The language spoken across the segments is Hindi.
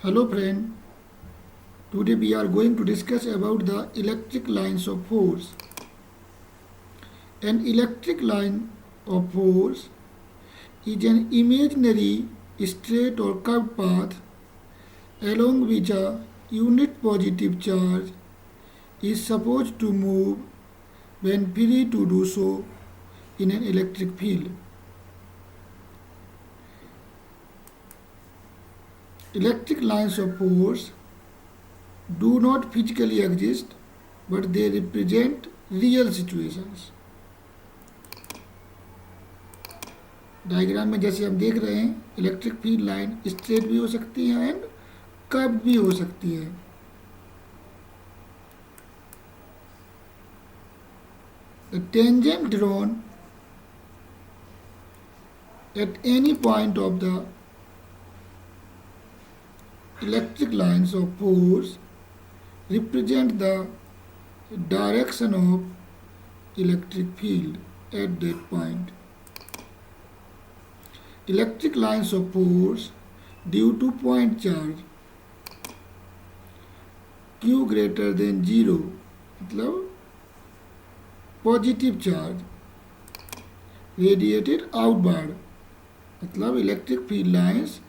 Hello friend, today we are going to discuss about the electric lines of force. An electric line of force is an imaginary straight or curved path along which a unit positive charge is supposed to move when free to do so in an electric field. Electric lines of force do not physically exist, but they represent real situations. Diagram में जैसे हम देख रहे हैं, इलेक्ट्रिक फील्ड लाइन स्ट्रेट भी हो सकती है एंड कर्व भी हो सकती है. The tangent drawn at any point of the electric lines of force represent the direction of electric field at that point. Electric lines of force due to point charge Q greater than 0 मतलब पॉजिटिव चार्ज रेडिएटेड आउटवर्ड मतलब electric field lines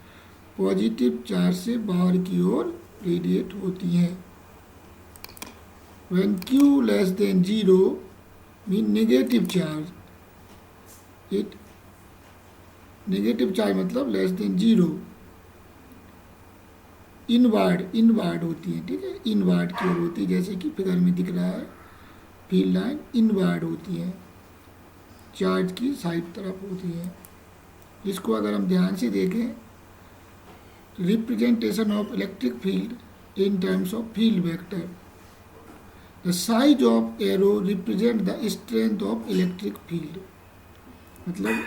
positive charge से बाहर की ओर रेडिएट होती हैं. When Q less than 0 mean negative charge. It negative charge मतलब लेस देन 0 इनवर्ड होती है. ठीक है, इनवर्ड की ओर होती है, जैसे कि फिगर में दिख रहा है. फील्ड लाइन इनवर्ड होती है, चार्ज की साइड तरफ होती है. इसको अगर हम ध्यान से देखें, representation of electric field in terms of field vector. The size of arrow represent the strength of electric field. मतलब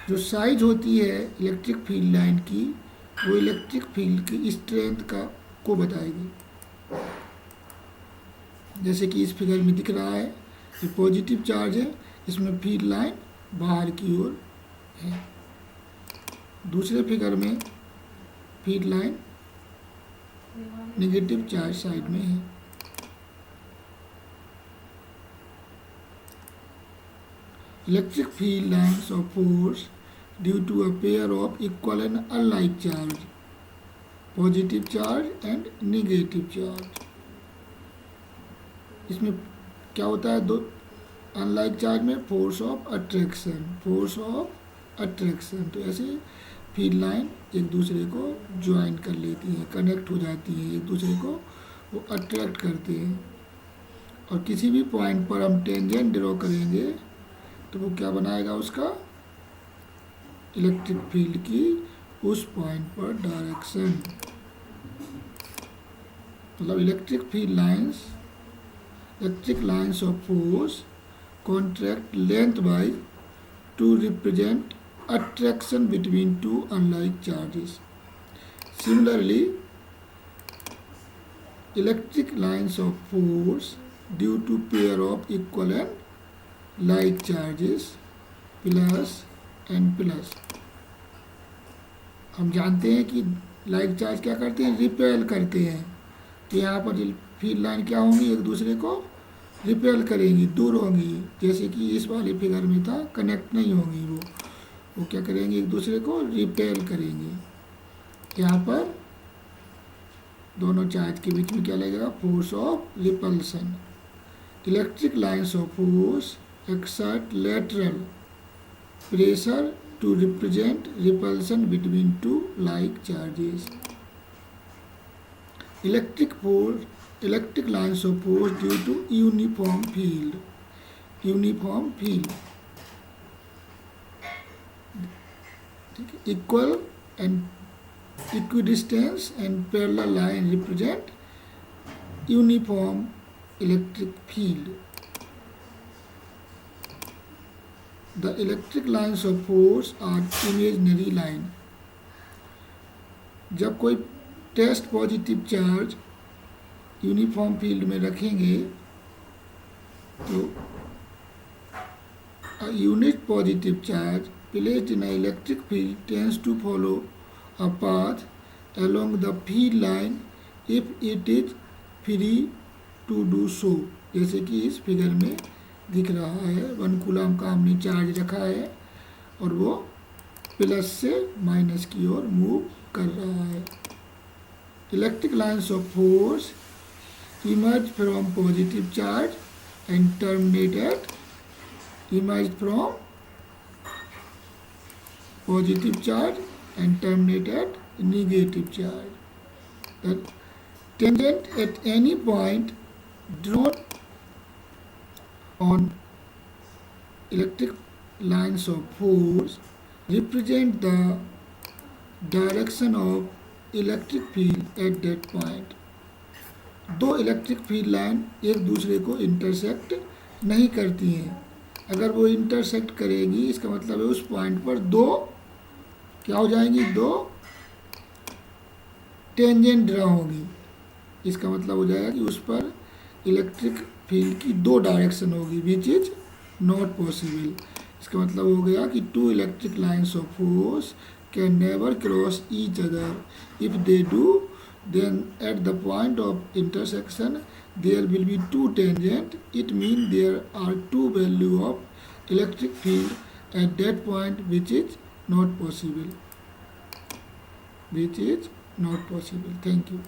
जो साइज होती है इलेक्ट्रिक फील्ड लाइन की, वो इलेक्ट्रिक फील्ड की स्ट्रेंथ को बताएगी. जैसे कि इस फिगर में दिख रहा है, ये पॉजिटिव चार्ज है, इसमें फील्ड लाइन बाहर की ओर है. दूसरे फिगर में field line negative charge side में है. Electric field lines of force due to a pair of equal and unlike charge, positive charge and negative charge. इसमें क्या होता है, दो अनलाइक चार्ज में फोर्स ऑफ अट्रैक्शन. तो ऐसे फील्ड लाइन एक दूसरे को ज्वाइन कर लेती हैं, कनेक्ट हो जाती हैं, एक दूसरे को वो अट्रैक्ट करते हैं. और किसी भी पॉइंट पर हम टेंजेंट ड्रॉ करेंगे तो वो क्या बनाएगा, उसका इलेक्ट्रिक फील्ड की उस पॉइंट पर डायरेक्शन. मतलब electric lines of force contract lengthwise to represent attraction between two unlike charges. Similarly electric lines of force due to pair of equal and like charges plus and plus. हम जानते हैं कि लाइक चार्ज क्या करते हैं, रिपेल करते हैं. तो यहाँ पर फील्ड लाइन क्या होंगी, एक दूसरे को रिपेल करेंगी, दूर होंगी. जैसे कि इस वाले फिगर में था, कनेक्ट नहीं होंगी, वो क्या करेंगे, एक दूसरे को रिपेल करेंगे. यहाँ पर दोनों चार्ज के बीच में क्या लगेगा, force of repulsion. Electric lines of force exert lateral pressure to represent repulsion between two like charges. Electric lines of force due to uniform field. Equal and equidistance and parallel line represent uniform electric field. The electric lines of force are imaginary line. जब कोई test positive charge uniform field में रखेंगे तो a unit positive charge placed in an electric field tends to follow a path along the field line if it is free to do so। जैसे कि इस फिगर में दिख रहा है 1 कूलम का हमने चार्ज रखा है और वो प्लस से माइनस की ओर मूव कर रहा है। Electric lines of force emerge from positive charge and terminated emerged from positive charge and terminated negative charge। The tangent at any point drawn on electric lines of force represent the direction of electric field at that point। दो इलेक्ट्रिक फील्ड लाइन एक दूसरे को इंटरसेक्ट नहीं करती हैं। अगर वो इंटरसेक्ट करेंगी इसका मतलब है उस पॉइंट पर दो क्या हो जाएंगी, दो टेंजेंट ड्रा होगी। इसका मतलब हो जाएगा कि उस पर इलेक्ट्रिक फील्ड की दो डायरेक्शन होगी विच इज नॉट पॉसिबल। इसका मतलब हो गया कि two electric lines of force can never cross each other. If they do, then at the point of intersection there will be two tangent। It means there are two value of electric field at that point which is not possible, which is not possible। Thank you।